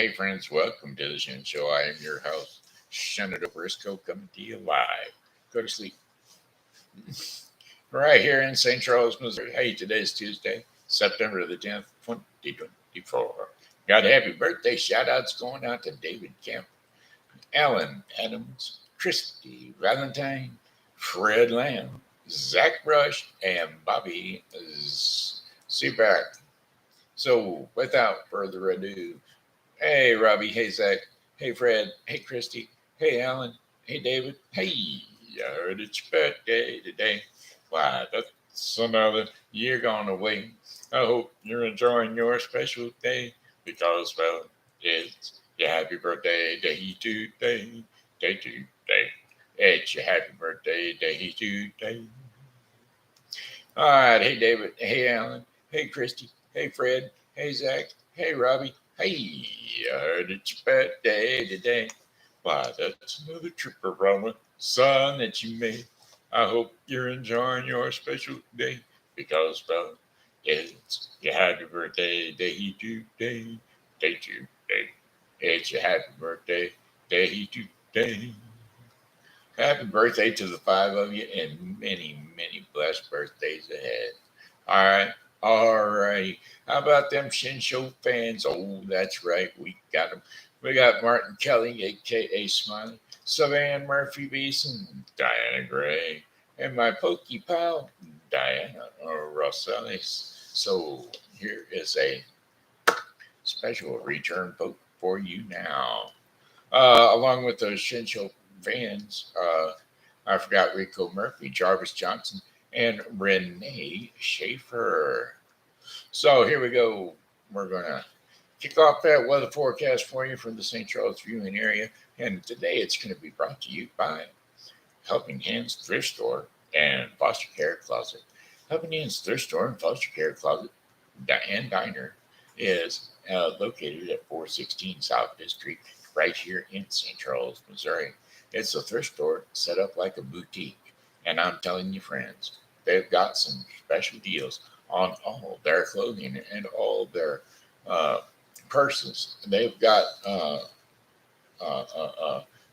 Hey, friends, welcome to the Shen Show. I am your host, Shen, a.k.a. coming to you live. Go to sleep. Right here in St. Charles, Missouri. Hey, today's Tuesday, September the 10th, 2024. Got happy birthday shout outs going out to David Kemp, Alan Adams, Kristie, Valenti, Fred Lamb, Zach Rush, and Bobby Sebacher. So, without further ado, hey, Robby. Hey, Zach. Hey, Fred. Hey, Kristie. Hey, Alan. Hey, David. Hey, I heard it's your birthday today. Why, that's another year gone away. I hope you're enjoying your special day because, well, it's your happy birthday day today. Day today. It's your happy birthday day today. All right. Hey, David. Hey, Alan. Hey, Kristie. Hey, Fred. Hey, Zach. Hey, Robby. Hey, I heard it's your birthday today. Why, that's another trip around the sun that you made. I hope you're enjoying your special day because, well, it's your happy birthday day today. Day today. It's your happy birthday day today. Happy birthday to the five of you and many, many blessed birthdays ahead. All right. All right. How about them Shin Show fans? Oh, that's right. We got them. We got Martin Kelly, a.k.a. Smiley, Savann Murphy Beason, Diana Gray, and my Pokey pal, Diana Rosales. So here is a special return poke for you now. Along with those Shin Show fans, I forgot Rico Murphy, Jarvis Johnson, and Renee Schaffer. So here we go. We're going to kick off that weather forecast for you from the St. Charles viewing area. And today it's going to be brought to you by Helping Hands Thrift Store and Foster Care Closet. Helping Hands Thrift Store and Foster Care Closet and Diner is located at 416 South 5th Street, right here in St. Charles, Missouri. It's a thrift store set up like a boutique. And I'm telling you, friends, they've got some special deals on all their clothing and all their uh, purses. They've got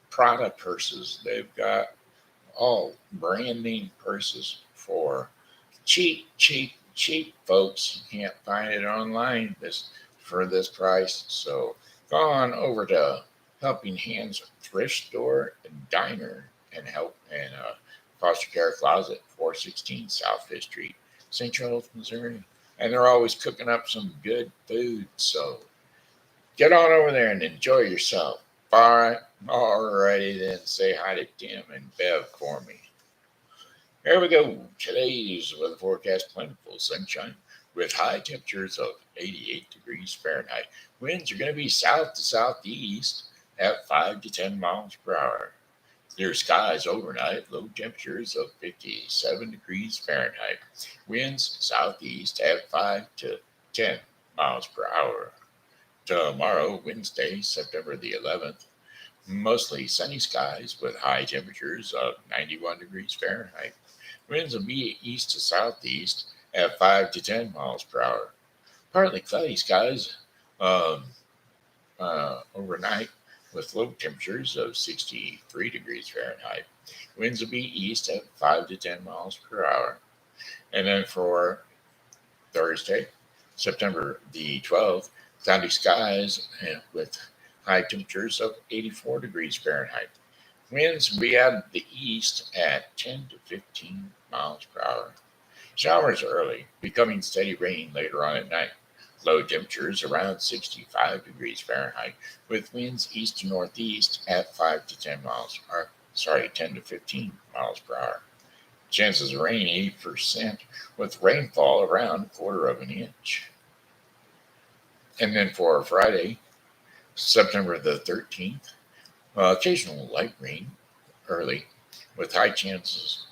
Prada purses. They've got all brand name purses for cheap, cheap, cheap, folks. You can't find it online for this price. So go on over to Helping Hands Thrift Store and Diner and Foster Care Closet, 416 South 5th Street, St. Charles, Missouri. And they're always cooking up some good food. So get on over there and enjoy yourself. All right. All righty then. Say hi to Tim and Bev for me. Here we go. Today's weather forecast: plentiful sunshine with high temperatures of 88 degrees Fahrenheit. Winds are going to be south to southeast at 5 to 10 miles per hour. Clear skies overnight, low temperatures of 57 degrees Fahrenheit. Winds southeast at 5 to 10 miles per hour. Tomorrow, Wednesday, September the 11th, mostly sunny skies with high temperatures of 91 degrees Fahrenheit. Winds will be east to southeast at 5 to 10 miles per hour. Partly cloudy skies um, overnight with low temperatures of 63 degrees Fahrenheit. Winds will be east at 5 to 10 miles per hour. And then for Thursday, September the 12th, cloudy skies with high temperatures of 84 degrees Fahrenheit. Winds will be out of the east at 10 to 15 miles per hour. Showers early, becoming steady rain later on at night. Low temperatures around 65 degrees Fahrenheit, with winds east to northeast at 5 to 10 miles, 10 to 15 miles per hour. Chances of rain 80%, with rainfall around a quarter of an inch. And then for Friday, September the 13th, occasional light rain early, with high temperatures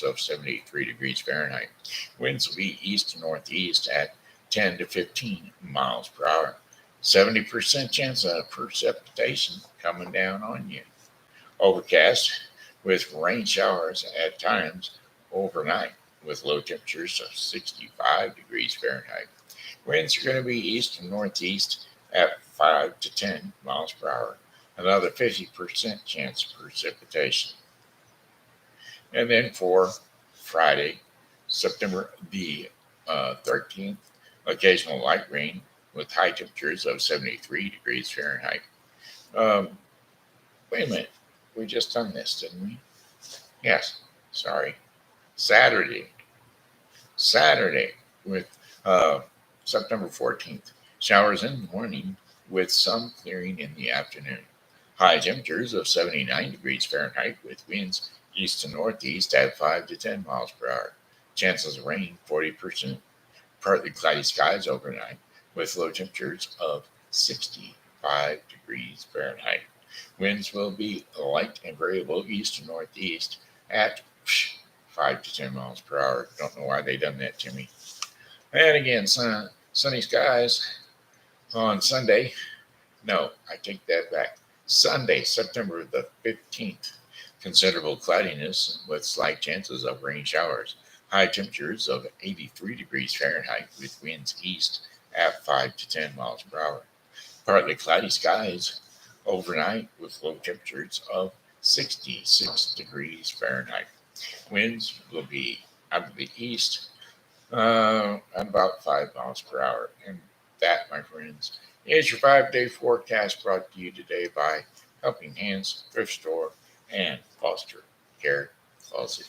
of 73 degrees Fahrenheit. Winds will be east to northeast at 10 to 15 miles per hour. 70% chance of precipitation coming down on you. Overcast with rain showers at times overnight with low temperatures of 65 degrees Fahrenheit. Winds are going to be east and northeast at 5 to 10 miles per hour. Another 50% chance of precipitation. And then for Friday, September the 13th, occasional light rain with high temperatures of 73 degrees Fahrenheit. Um, Wait a minute. We just done this, didn't we? Yes. Sorry. Saturday. Saturday with uh, September 14th. Showers in the morning with some clearing in the afternoon. High temperatures of 79 degrees Fahrenheit with winds east to northeast at 5 to 10 miles per hour. Chances of rain 40%. Partly cloudy skies overnight with low temperatures of 65 degrees Fahrenheit. Winds will be light and variable east to northeast at 5 to 10 miles per hour. Don't know why they done that to me. And again, sunny skies on Sunday. No, I take that back. Sunday, September the 15th. Considerable cloudiness with slight chances of rain showers. High temperatures of 83 degrees Fahrenheit with winds east at 5 to 10 miles per hour. Partly cloudy skies overnight with low temperatures of 66 degrees Fahrenheit. Winds will be out of the east about 5 miles per hour. And that, my friends, is your 5-day forecast brought to you today by Helping Hands Thrift Store and Foster Care Closet.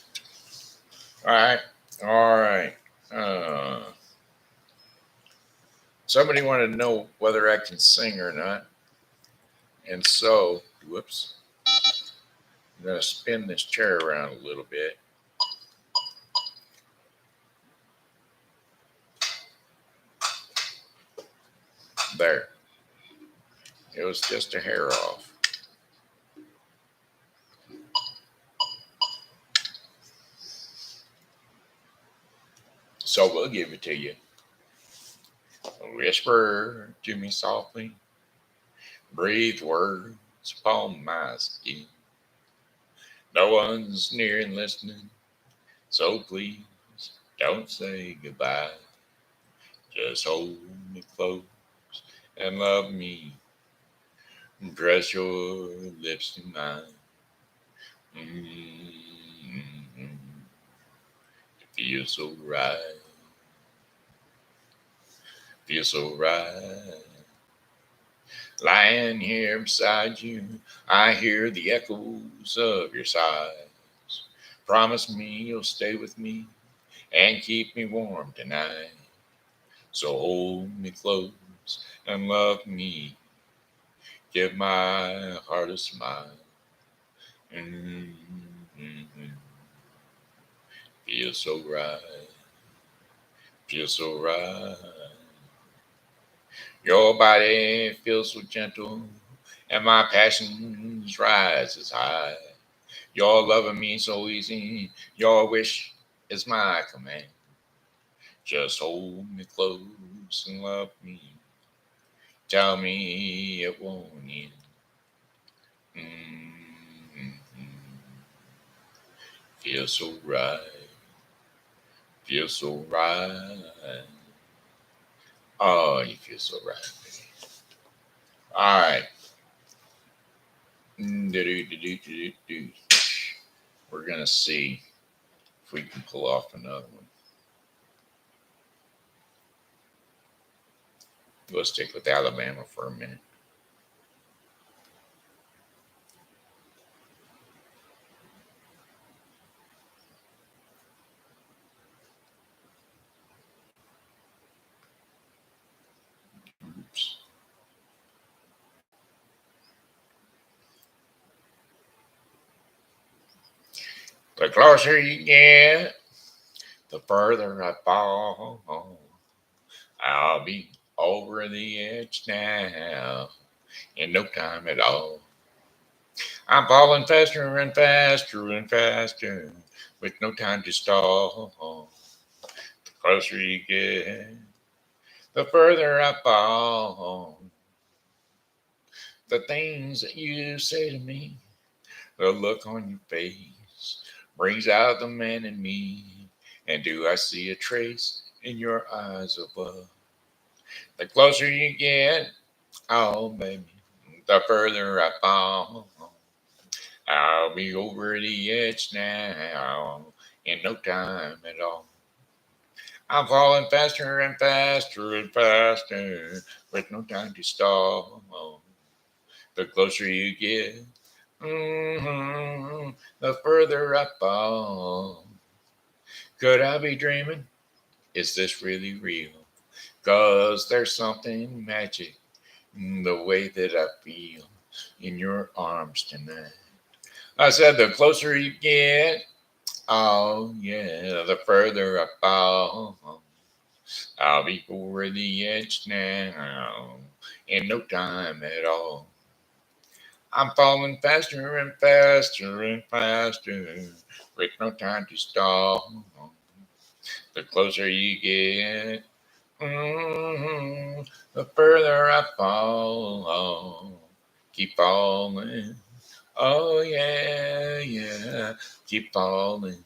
All right. All right. Somebody wanted to know whether I can sing or not. And so, whoops, I'm going to spin this chair around a little bit. There. It was just a hair off. So we'll give it to you. Whisper to me softly. Breathe words upon my skin. No one's near and listening. So please don't say goodbye. Just hold me close and love me. Press your lips to mine. Mm-hmm. It feels so right. Feels so right. Lying here beside you, I hear the echoes of your sighs. Promise me you'll stay with me and keep me warm tonight. So hold me close and love me. Give my heart a smile. Mm-hmm. Feel so right. Feel so right. Your body feels so gentle, and my passions rise as high. Your loving me so easy. Your wish is my command. Just hold me close and love me. Tell me it won't end. Mm-hmm. Feel so right. Feel so right. Oh, you feel so right. All right. Do-do-do-do-do-do. We're going to see if we can pull off another one. We'll stick with Alabama for a minute. Oops. The closer you get, the further I fall. I'll be over the edge now in no time at all. I'm falling faster and faster and faster with no time to stall. The closer you get, the further I fall. The things that you say to me, the look on your face brings out the man in me. And do I see a trace in your eyes of love? The closer you get, Oh, baby, the further I fall, I'll be over the edge now in no time at all. I'm falling faster and faster and faster with no time to stall. The closer you get, the further I fall. Could I be dreaming? Is this really real? 'Cause there's something magic in the way that I feel in your arms tonight. I said the closer you get, oh yeah, the further I fall. I'll be over the edge now in no time at all. I'm falling faster and faster and faster with no time to stall. The closer you get, the further I fall. Keep falling. Oh yeah, yeah. Keep falling.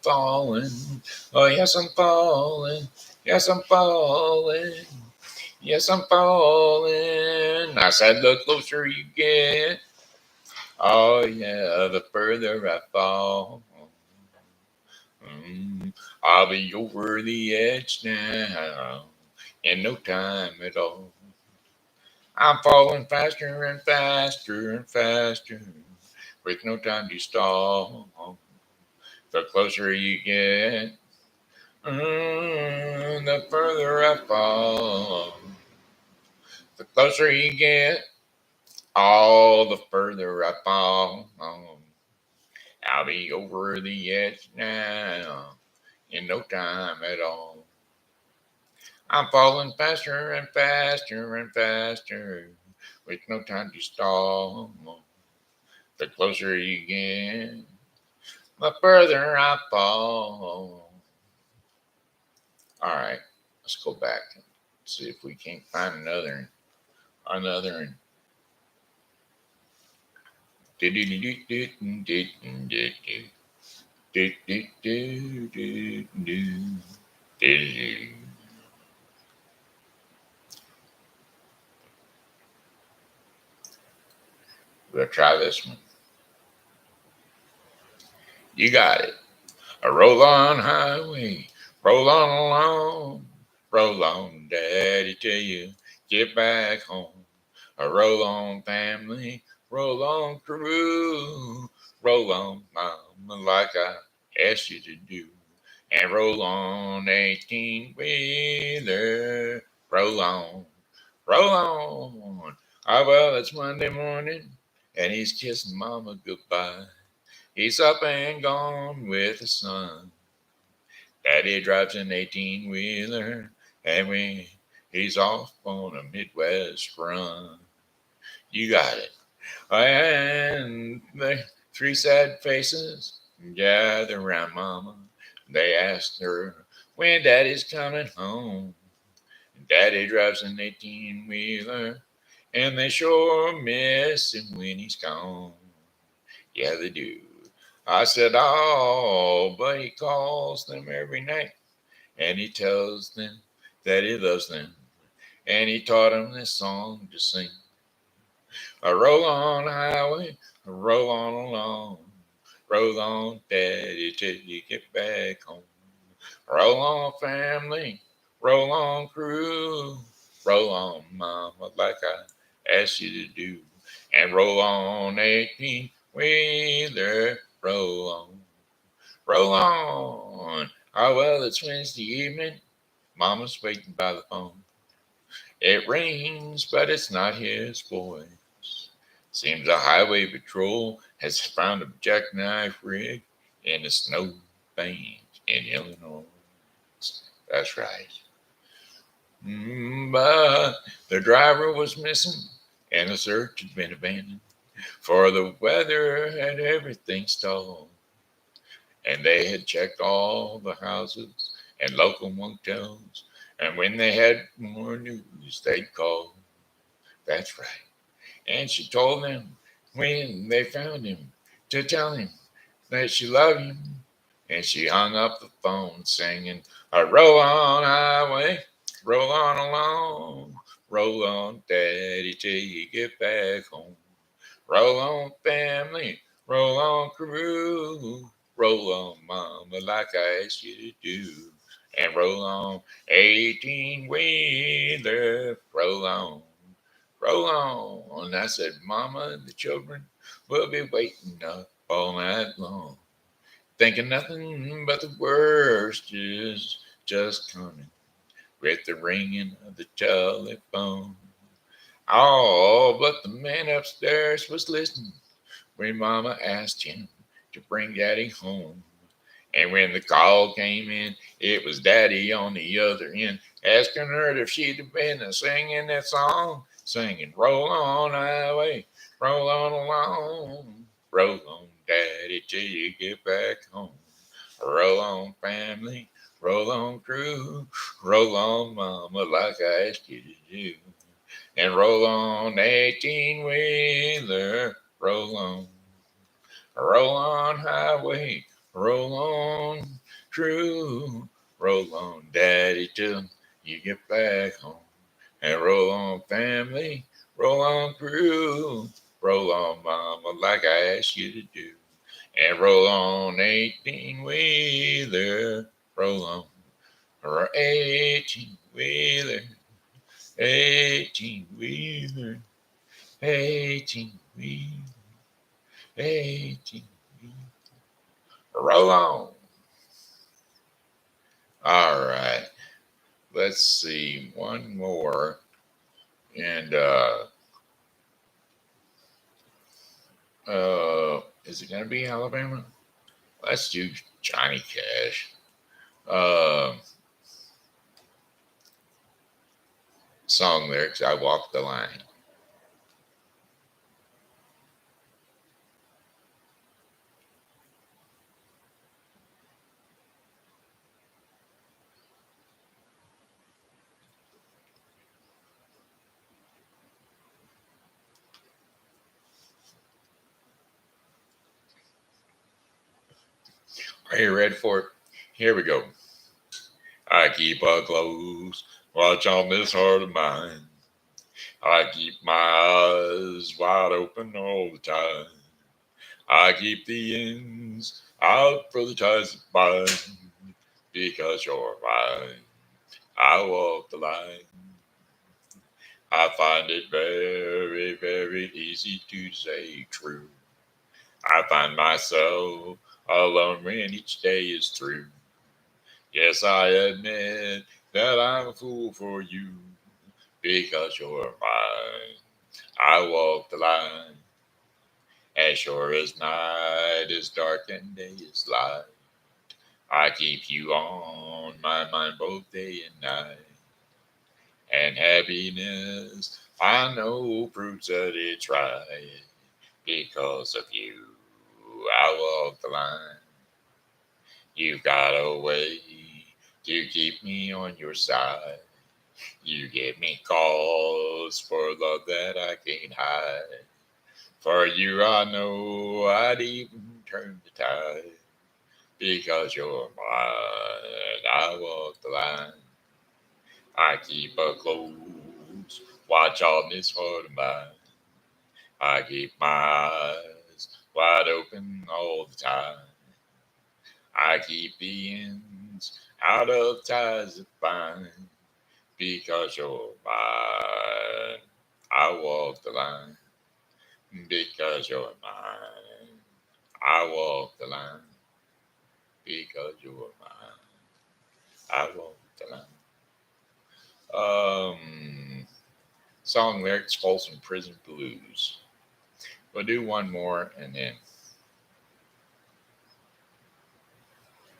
Falling. Oh yes, I'm falling. Yes, I'm falling. Yes, I'm falling. I said the closer you get. Oh yeah, the further I fall. I'll be over the edge now in no time at all. I'm falling faster and faster and faster with no time to stall. The closer you get, the further I fall. The closer you get, all the further I fall. I'll be over the edge now in no time at all. I'm falling faster and faster and faster with no time to stall. The closer you get, the further I fall. All right, let's go back and see if we can't find another. We'll try this one. You got it. A roll on highway, roll on along, roll on, daddy, till you get back home. A roll on, family, roll on, crew, roll on, mama, like I asked you to do. And roll on, 18 wheeler, roll on. Ah, well, it's Monday morning, and he's kissing mama goodbye. He's up and gone with the sun. Daddy drives an 18 wheeler, and he's off on a Midwest run. You got it. And the three sad faces gather around Mama. They ask her when Daddy's coming home. Daddy drives an 18 wheeler, and they sure miss him when he's gone. Yeah, they do. I said, oh, but he calls them every night, and he tells them that he loves them, and he taught them this song to sing. A roll on highway, a roll on along, roll on daddy till you get back home. Roll on family, roll on crew, roll on mama like I asked you to do. And roll on 18 wheeler, roll on. Oh well, it's Wednesday evening, mama's waiting by the phone. It rings, but it's not his voice. Seems a highway patrol has found a jackknife rig in a snow bank in Illinois. That's right. But the driver was missing and the search had been abandoned. For the weather had everything stalled. And they had checked all the houses and local motels. And when they had more news, they'd call. That's right. And she told them when they found him to tell him that she loved him. And she hung up the phone singing, a roll on highway, Roll on along, roll on, Daddy, till you get back home. Roll on, family, roll on, crew. Roll on, mama, like I asked you to do. And roll on, 18 wheeler, roll on. Roll on. I said, Mama and the children will be waiting up all night long, thinking nothing but the worst is just coming with the ringing of the telephone. Oh, but the man upstairs was listening when Mama asked him to bring Daddy home. And when the call came in, it was Daddy on the other end, asking her if she'd have been singing that song, singing, roll on highway, roll on along, roll on, Daddy, till you get back home. Roll on, family, roll on, crew, roll on, Mama, like I asked you to do. And roll on, 18 wheeler, roll on, highway, roll on, true. Roll on, Daddy, till you get back home. And roll on, family. Roll on, crew. Roll on, Mama, like I asked you to do. And roll on, 18 wheeler. Roll on, or 18 wheeler. 18 wheeler. 18 wheeler. 18 wheeler. Roll on. All right. Let's see. One more. And is it gonna be Alabama? Let's do Johnny Cash. Uh, Song lyrics, I walk the line. Are you ready for it? Here we go. I keep a close watch on this heart of mine. I keep my eyes wide open all the time. I keep the ends out for the ties that bind. Because you're mine, I walk the line. I find it very, very easy to say true. I find myself alone when each day is through. Yes, I admit that I'm a fool for you. Because you're mine, I walk the line. As sure as night is dark and day is light, I keep you on my mind both day and night. And happiness, I know, proves that it's right. Because of you, I walk the line. You've got a way to keep me on your side. You give me cause for love that I can't hide. For you, I know I'd even turn the tide. Because you're mine, I walk the line. I keep a close watch on this heart of mine. I keep my eyes wide open all the time. I keep the ends out of ties that bind. Because you're mine, I walk the line. Because you're mine, I walk the line. Because you're mine, I walk the line. Song lyrics, Folsom Prison Blues. We'll do one more and then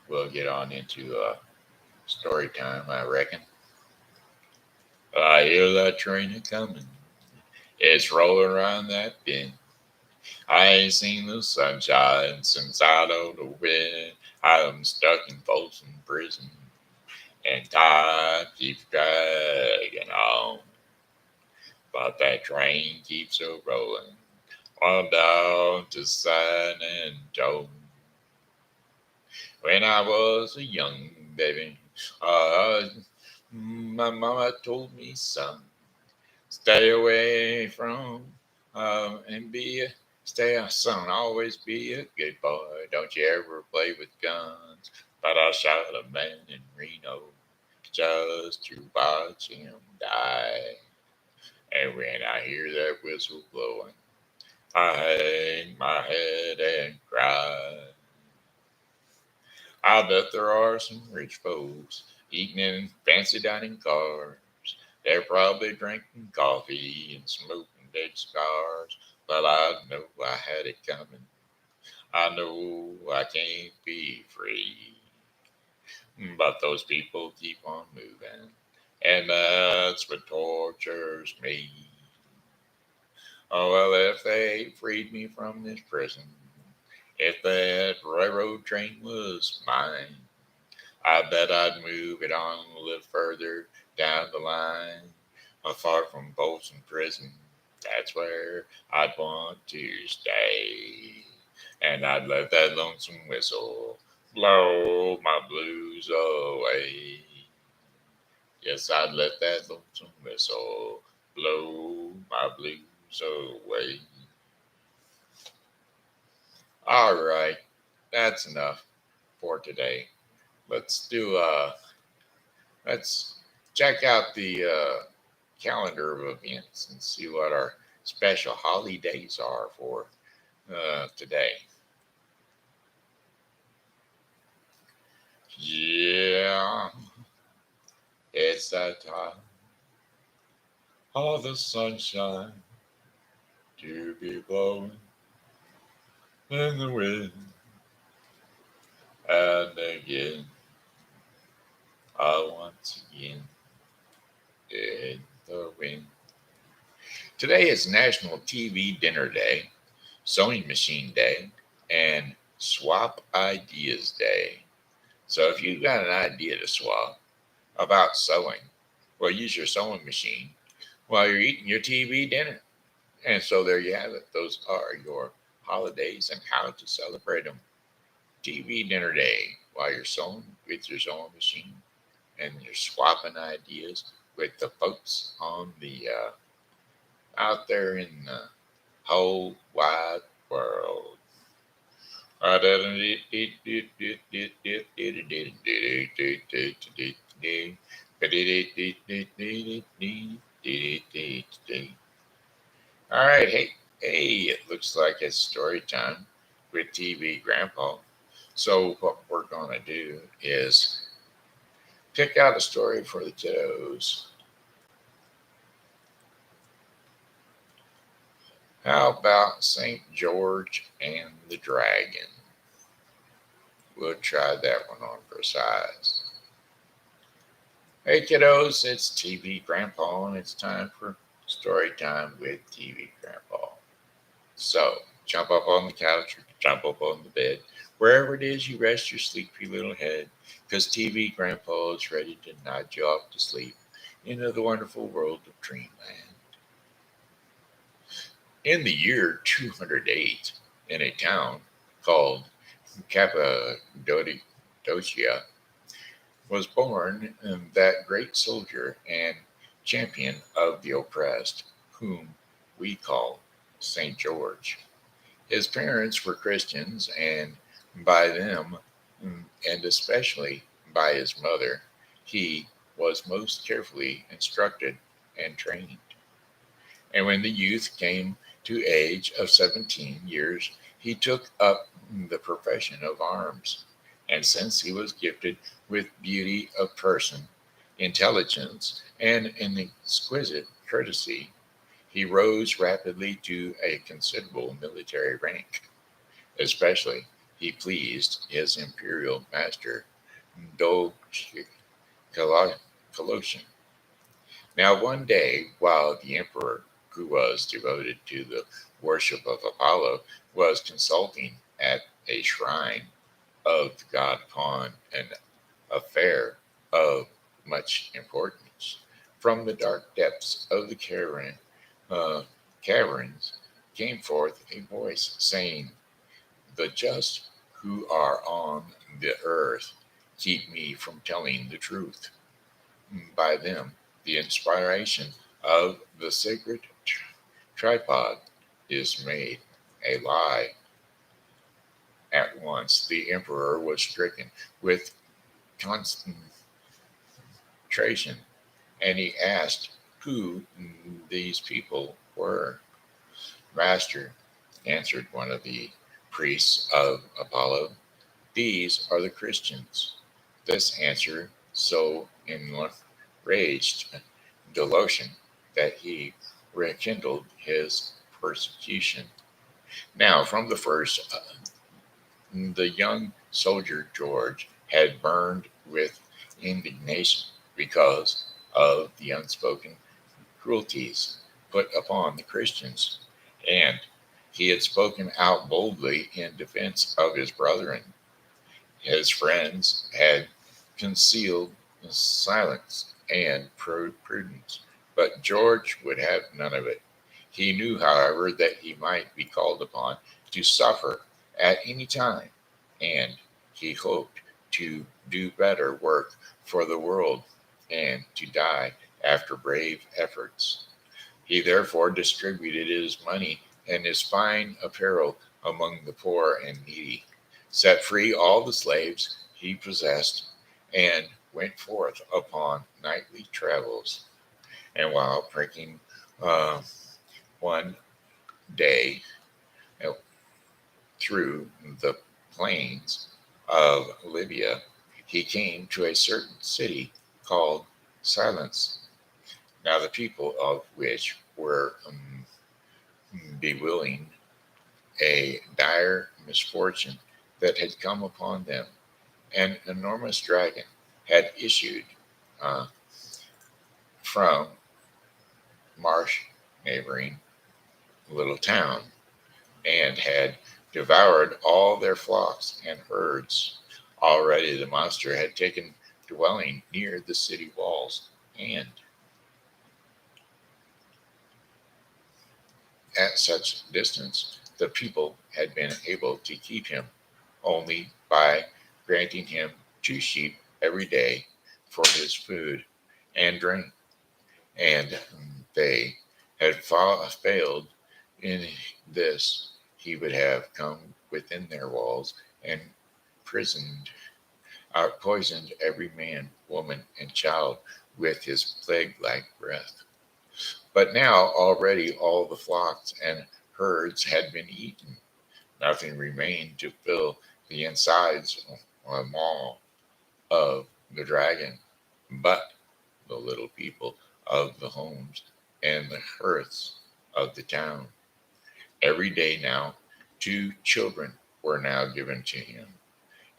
we'll get on into story time, I reckon. I hear that train a coming. It's rolling around that bend. I ain't seen the sunshine since I don't know when. I'm stuck in Folsom Prison and time keeps dragging on. But that train keeps a rolling on down to San Antonio. When I was a young baby, I My mama told me, son, stay away from and be a stay a son. Always be a good boy. Don't you ever play with guns. But I shot a man in Reno just to watch him die. And when I hear that whistle blowing, I hang my head and cry. I bet there are some rich folks eating in fancy dining cars. They're probably drinking coffee and smoking big cigars. But I know I had it coming. I know I can't be free. But those people keep on moving. And that's what tortures me. Oh, well, if they freed me from this prison, if that railroad train was mine, I bet I'd move it on a little further down the line, far from Bolton Prison. That's where I'd want to stay. And I'd let that lonesome whistle blow my blues away. Yes, I'd let that lonesome whistle blow my blues away. All right, that's enough for today. Let's do let's check out the calendar of events and see what our special holidays are for today. Yeah, it's that time of the sunshine to be blowing in the wind, and again, once again, in the wind. Today is National TV Dinner Day, Sewing Machine Day, and Swap Ideas Day. So if you've got an idea to swap about sewing, well, use your sewing machine while you're eating your TV dinner. And so there you have it. Those are your holidays and how to celebrate them. TV dinner day while you're sewing with your sewing machine and you're swapping ideas with the folks on the out there in the whole wide world. All right, hey, it looks like it's story time with TV Grandpa. So what we're gonna do is pick out a story for the kiddos. How about St. George and the Dragon? We'll try that one on for size. Hey kiddos, it's TV Grandpa and it's time for story time with TV Grandpa. So jump up on the couch or jump up on the bed, wherever it is you rest your sleepy little head, because TV Grandpa is ready to nod you off to sleep into the wonderful world of dreamland. In the year 208, in a town called Cappadocia, was born that great soldier and champion of the oppressed, whom we call St. George. His parents were Christians, and by them, and especially by his mother, he was most carefully instructed and trained. And when the youth came to age of 17 years, he took up the profession of arms. And since he was gifted with beauty of person, intelligence, and an exquisite courtesy, he rose rapidly to a considerable military rank. Especially, he pleased his imperial master, Doge Colossian. Now, one day, while the emperor, who was devoted to the worship of Apollo, was consulting at a shrine of the god upon an affair of much importance, from the dark depths of the uh, caverns came forth a voice saying, "The just who are on the earth keep me from telling the truth." by them. The inspiration of the sacred tripod is made a lie. At once the emperor was stricken with consternation, and he asked who these people were. Master, answered one of the priests of Apollo, these are the Christians. This answer so enraged Delosian that he rekindled his persecution. Now, from the first, the young soldier George had burned with indignation because of the unspoken cruelties put upon the Christians, and he had spoken out boldly in defense of his brethren. His friends had concealed silence and prudence, but George would have none of it. He knew, however, that he might be called upon to suffer at any time, and he hoped to do better work for the world and to die after brave efforts. He therefore distributed his money and his fine apparel among the poor and needy, set free all the slaves he possessed, and went forth upon nightly travels. And while pricking uh, one day uh, through the plains of Libya, he came to a certain city called Silence. Now, the people of which were bewailing a dire misfortune that had come upon them. An enormous dragon had issued uh, from marsh neighboring little town and had devoured all their flocks and herds. Already the monster had taken dwelling near the city walls, and at such distance the people had been able to keep him only by granting him 2 sheep every day for his food and drink. And they had failed in this, he would have come within their walls and prisoned, poisoned every man, woman, and child with his plague like breath. But now already all the flocks and herds had been eaten. Nothing remained to fill the insides or maw of the dragon but the little people of the homes and the hearths of the town. Every day now, 2 children were now given to him,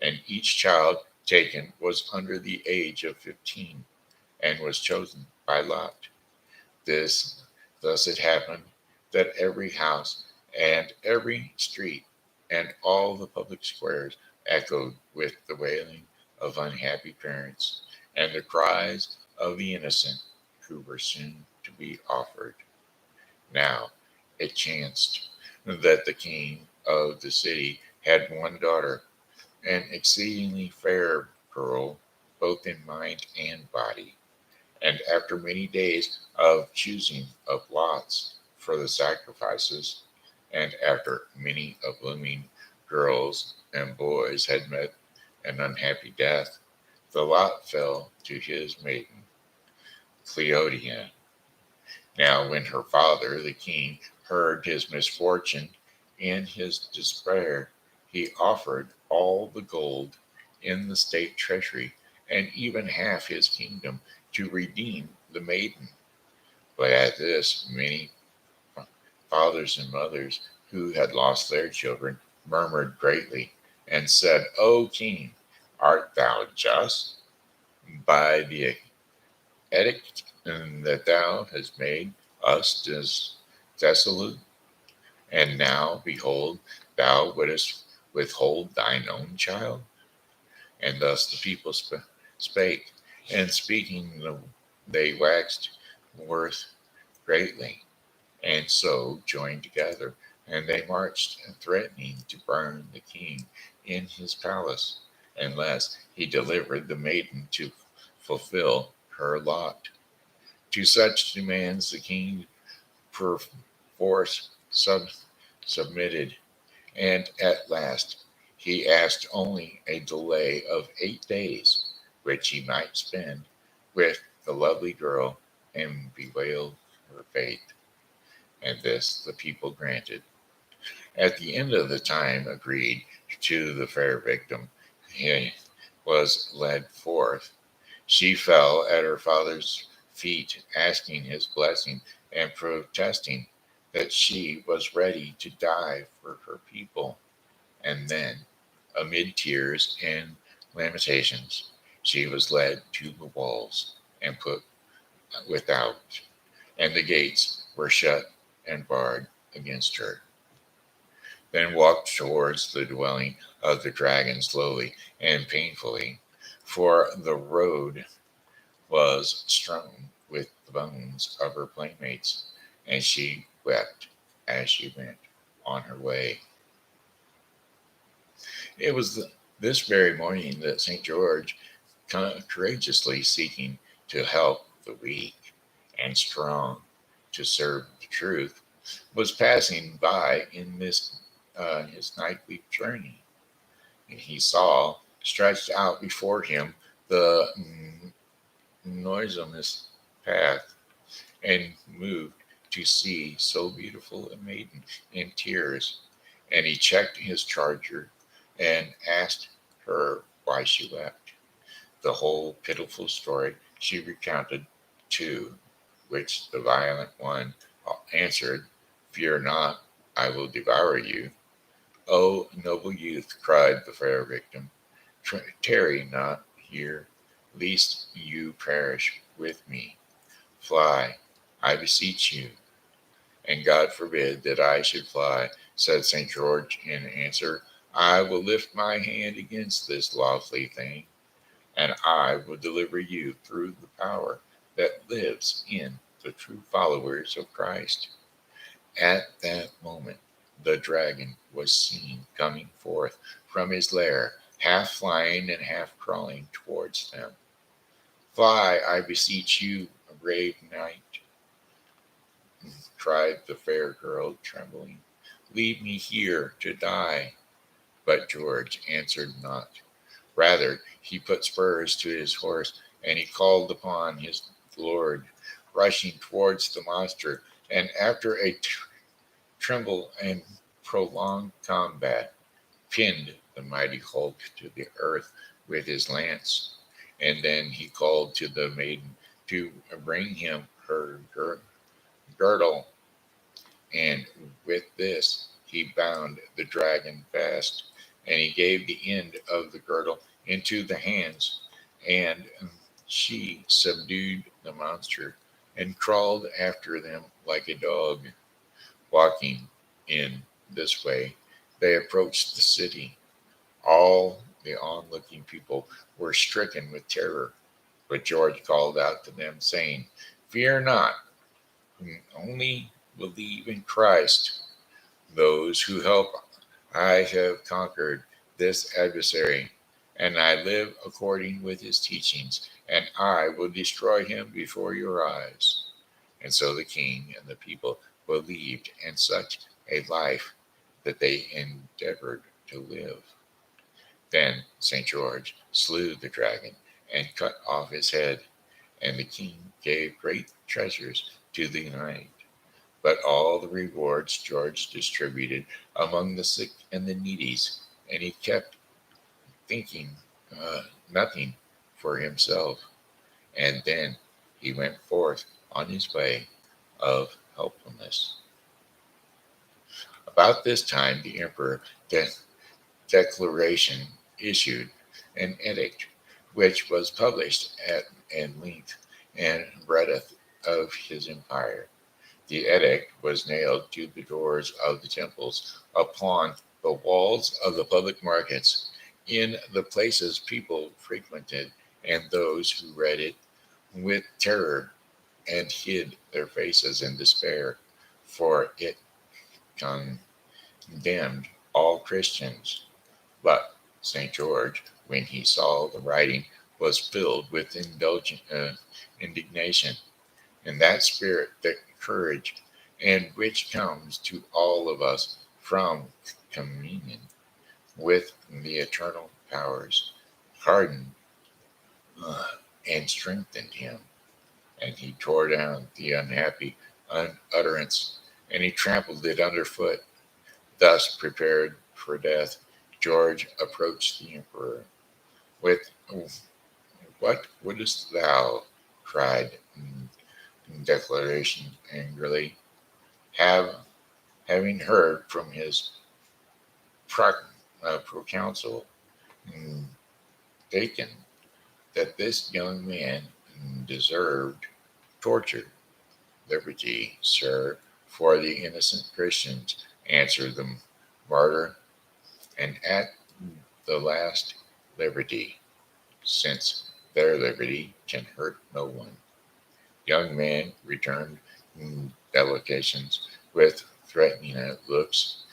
and each child taken was under the age of 15 and was chosen by lot. This thus it happened that every house and every street and all the public squares echoed with the wailing of unhappy parents and the cries of the innocent who were soon to be offered. Now it chanced that the king of the city had one daughter, an exceedingly fair girl, both in mind and body. And after many days of choosing of lots for the sacrifices, and after many of blooming girls and boys had met an unhappy death, the lot fell to his maiden, Cleodia. Now, when her father, the king, heard his misfortune, in his despair, he offered all the gold in the state treasury and even half his kingdom to redeem the maiden. But at this, many fathers and mothers who had lost their children murmured greatly and said, O king, art thou just by the edict that thou hast made us desolate? And now, behold, thou wouldest withhold thine own child? And thus the people spake, and speaking they waxed worth greatly, and so joined together, and they marched, threatening to burn the king in his palace, unless he delivered the maiden to fulfill her lot. To such demands the king perforce submitted, and at last he asked only a delay of 8 days, which he might spend with the lovely girl and bewail her fate. And this the people granted. At the end of the time agreed to, the fair victim he was led forth. She fell at her father's feet, asking his blessing and protesting that she was ready to die for her people. And then, amid tears and lamentations, she was led to the walls and put without, and the gates were shut and barred against her. Then walked towards the dwelling of the dragon slowly and painfully, for the road was strewn with the bones of her playmates, and she wept as she went on her way. It was this very morning that St. George, courageously seeking to help the weak and strong to serve the truth, was passing by in this his nightly journey, and he saw stretched out before him the noiseless path, and moved to see so beautiful a maiden in tears. And he checked his charger and asked her why she wept. The whole pitiful story she recounted, to which the violent one answered, "Fear not, I will devour you." "O noble youth," cried the fair victim, "tarry not here, lest you perish with me. Fly, I beseech you." "And God forbid that I should fly," said St. George in answer. "I will lift my hand against this lawfully thing, and I will deliver you through the power that lives in the true followers of Christ." At that moment the dragon was seen coming forth from his lair, half flying and half crawling towards them. "Fly, I beseech you, brave knight," cried the fair girl, trembling. "Leave me here to die." But George answered not. Rather, he put spurs to his horse, and he called upon his lord, rushing towards the monster, and after a tremble and prolonged combat, pinned the mighty hulk to the earth with his lance. And then he called to the maiden to bring him her girdle, and with this he bound the dragon fast, and he gave the end of the girdle into the hands, and she subdued the monster and crawled after them like a dog. Walking in this way, they approached the city. All the onlooking people were stricken with terror, but George called out to them, saying, "Fear not, only believe in Christ. Those who help, I have conquered this adversary, and I live according with his teachings, and I will destroy him before your eyes." And so the king and the people believed in such a life that they endeavored to live. Then St. George slew the dragon and cut off his head, and the king gave great treasures to the knight. But all the rewards George distributed among the sick and the needies, and he kept thinking nothing for himself. And then he went forth on his way of helpfulness. About this time, the emperor declaration issued an edict, which was published at length and breadth of his empire. The edict was nailed to the doors of the temples, upon the walls of the public markets, in the places people frequented, and those who read it with terror and hid their faces in despair, for it condemned all Christians. But St. George, when he saw the writing, was filled with indignation, and that spirit, that courage, and which comes to all of us from communion with the eternal powers, hardened and strengthened him, and he tore down the unhappy utterance, and he trampled it underfoot. Thus prepared for death, George approached the emperor with, "What wouldst thou?" cried in declaration angrily. Having heard from his proconsul mm, Bacon that this young man deserved torture. "Liberty, sir, for the innocent Christians," answered the martyr, "and at the last liberty, since their liberty can hurt no one." Young man returned delegations with threatening looks.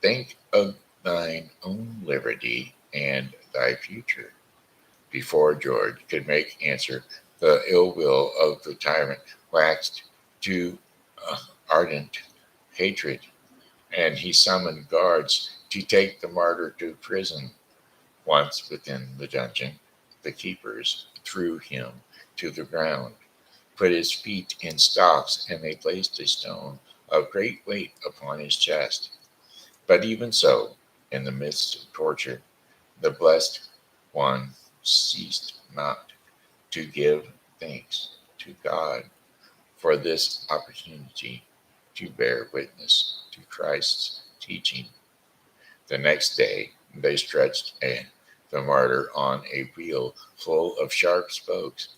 "Think of thine own liberty and thy future." Before George could make answer, the ill will of the tyrant waxed to ardent hatred, and he summoned guards to take the martyr to prison. Once within the dungeon, the keepers threw him to the ground, put his feet in stocks, and they placed a stone of great weight upon his chest. But even so, in the midst of torture, the blessed one ceased not to give thanks to God for this opportunity to bear witness to Christ's teaching. The next day, they stretched the martyr on a wheel full of sharp spokes,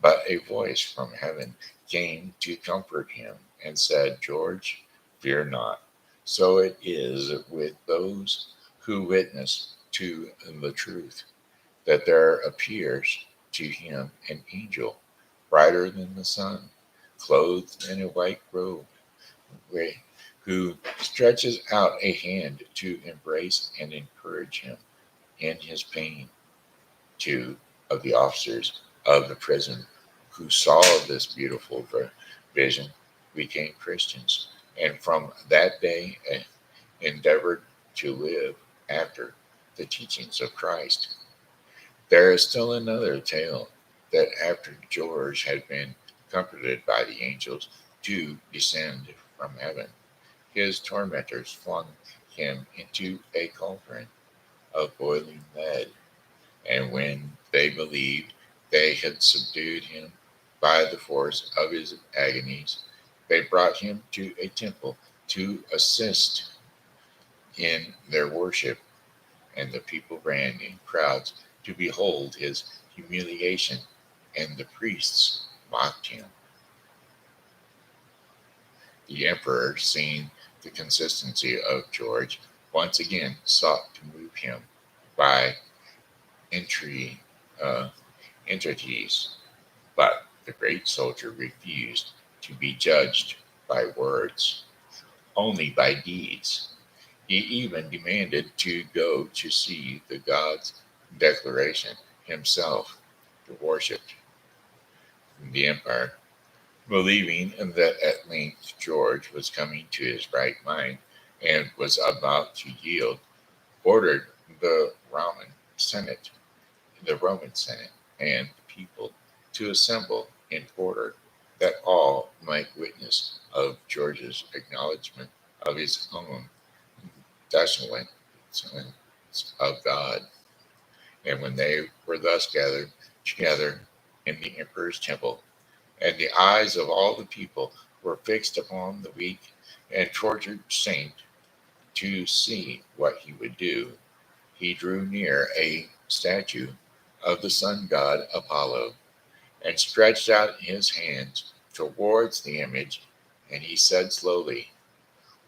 but a voice from heaven came to comfort him and said, "George, fear not. So it is with those who witness to the truth, that there appears to him an angel, brighter than the sun, clothed in a white robe, who stretches out a hand to embrace and encourage him in his pain." Two of the officers of the prison who saw this beautiful vision became Christians, and from that day endeavored to live after the teachings of Christ. There is still another tale, that after George had been comforted by the angels to descend from heaven, his tormentors flung him into a cauldron of boiling lead, and when they believed they had subdued him by the force of his agonies, they brought him to a temple to assist in their worship, and the people ran in crowds to behold his humiliation, and the priests mocked him. The emperor, seeing the consistency of George, once again sought to move him by entreaty, uh, entreaties, but the great soldier refused to be judged by words, only by deeds. He even demanded to go to see the God's declaration himself to worship the empire. Believing that at length George was coming to his right mind and was about to yield, ordered the Roman Senate and the people to assemble in order that all might witness of George's acknowledgement of his own desolate of God. And when they were thus gathered together in the emperor's temple, and the eyes of all the people were fixed upon the weak and tortured saint to see what he would do, he drew near a statue of the sun god Apollo, and stretched out his hands towards the image, and he said slowly,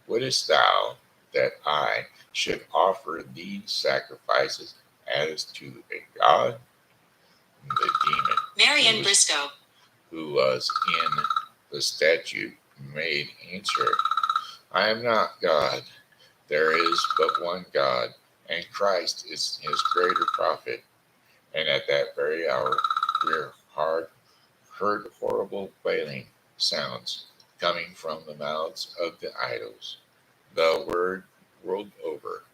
"Wouldest thou that I should offer these sacrifices as to a god?" The demon, Marion Briscoe, who was in the statue, made answer, "I am not God. There is but one God, and Christ is his greater prophet. And at that very hour, heard horrible wailing sounds coming from the mouths of the idols, the word world over,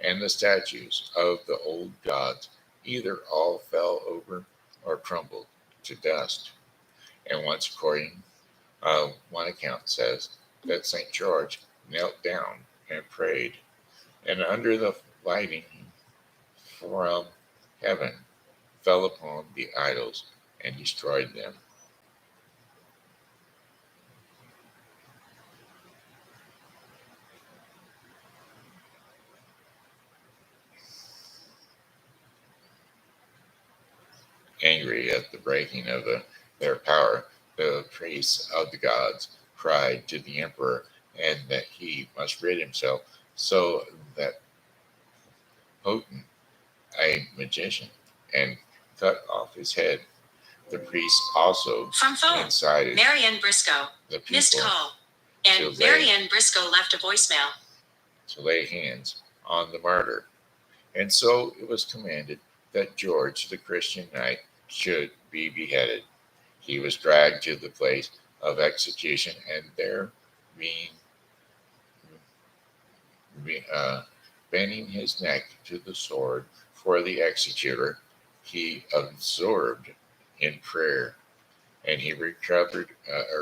and the statues of the old gods either all fell over or crumbled to dust. And once, according one account says that St. George knelt down and prayed, and under the lighting from heaven fell upon the idols and destroyed them. Angry at the breaking of their power, the priests of the gods cried to the emperor and that he must rid himself, so that Potent, a magician, and cut off his head. The priests also From phone, incited Marianne Briscoe. the people Missed call. And Marianne Briscoe left a voicemail. to lay hands on the martyr. And so it was commanded that George, the Christian knight, should be beheaded. He was dragged to the place of execution, and there, being bending his neck to the sword for the executor, he absorbed in prayer, and he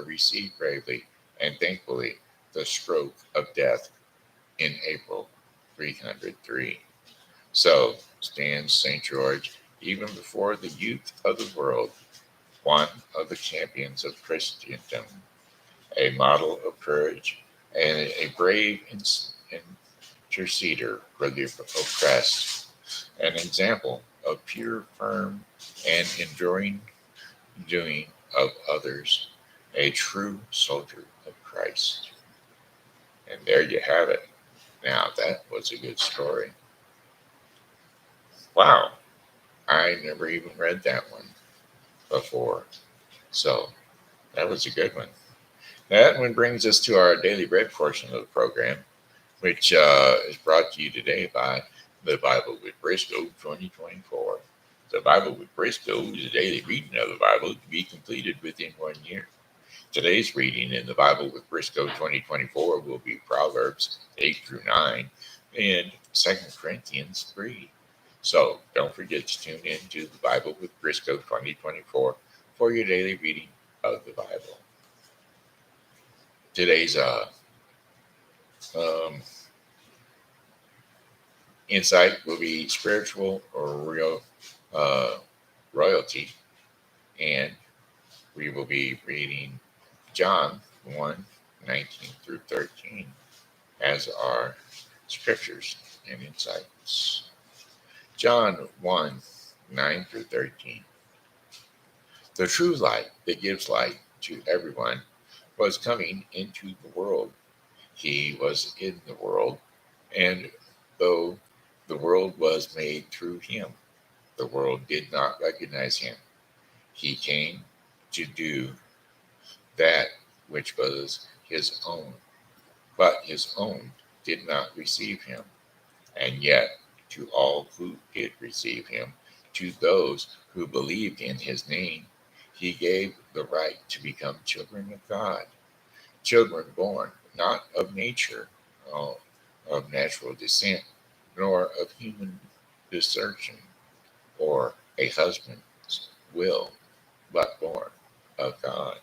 received bravely and thankfully the stroke of death in April 303. So stands St. George, even before the youth of the world, one of the champions of Christendom, a model of courage and a brave interceder for the oppressed, an example of pure, firm, and enduring doing of others, a true soldier of Christ. And there you have it. Now, that was a good story. Wow, I never even read that one before. So, that was a good one. That one brings us to our daily bread portion of the program, which is brought to you today by the Bible with Briscoe 2024. The Bible with Briscoe is a daily reading of the Bible to be completed within 1 year. Today's reading in the Bible with Briscoe 2024 will be Proverbs 8 through 9 and 2 Corinthians 3. So don't forget to tune in to the Bible with Briscoe 2024 for your daily reading of the Bible. Today's um, insight will be spiritual or real royalty, and we will be reading John 1:19 through 13 as our scriptures and insights. John 1:9 through 13. The true light that gives light to everyone was coming into the world. He was in the world, and though the world was made through him, the world did not recognize him. He came to do that which was his own, but his own did not receive him. And yet, to all who did receive him, to those who believed in his name, he gave the right to become children of God, children born not of nature, uh, of natural descent, nor of human desertion or a husband's will, but born of God.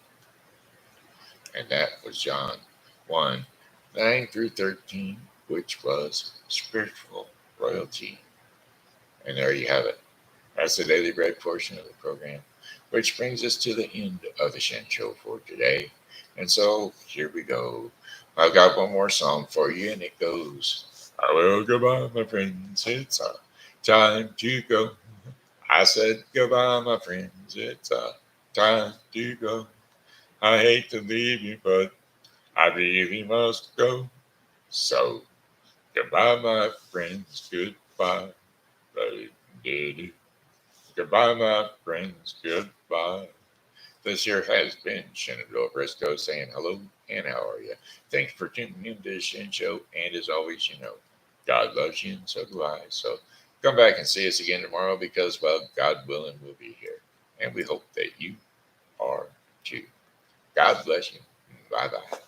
And that was John 1:9 through 13, which was spiritual royalty. And there you have it. That's the daily bread portion of the program, which brings us to the end of the Shen Show for today. And so here we go. I've got one more song for you, and it goes, "I will goodbye, my friends. It's time to go. I said goodbye, my friends. It's time to go. I hate to leave you, but I really must go. So goodbye, my friends. Goodbye. Goodbye, my friends. Goodbye." This here has been Shenandoah Briscoe saying hello and how are you? Thanks for tuning in to the Shen Show. And as always, God loves you and so do I. So Come back and see us again tomorrow because, well, God willing, we'll be here. And we hope that you are too. God bless you. Bye bye.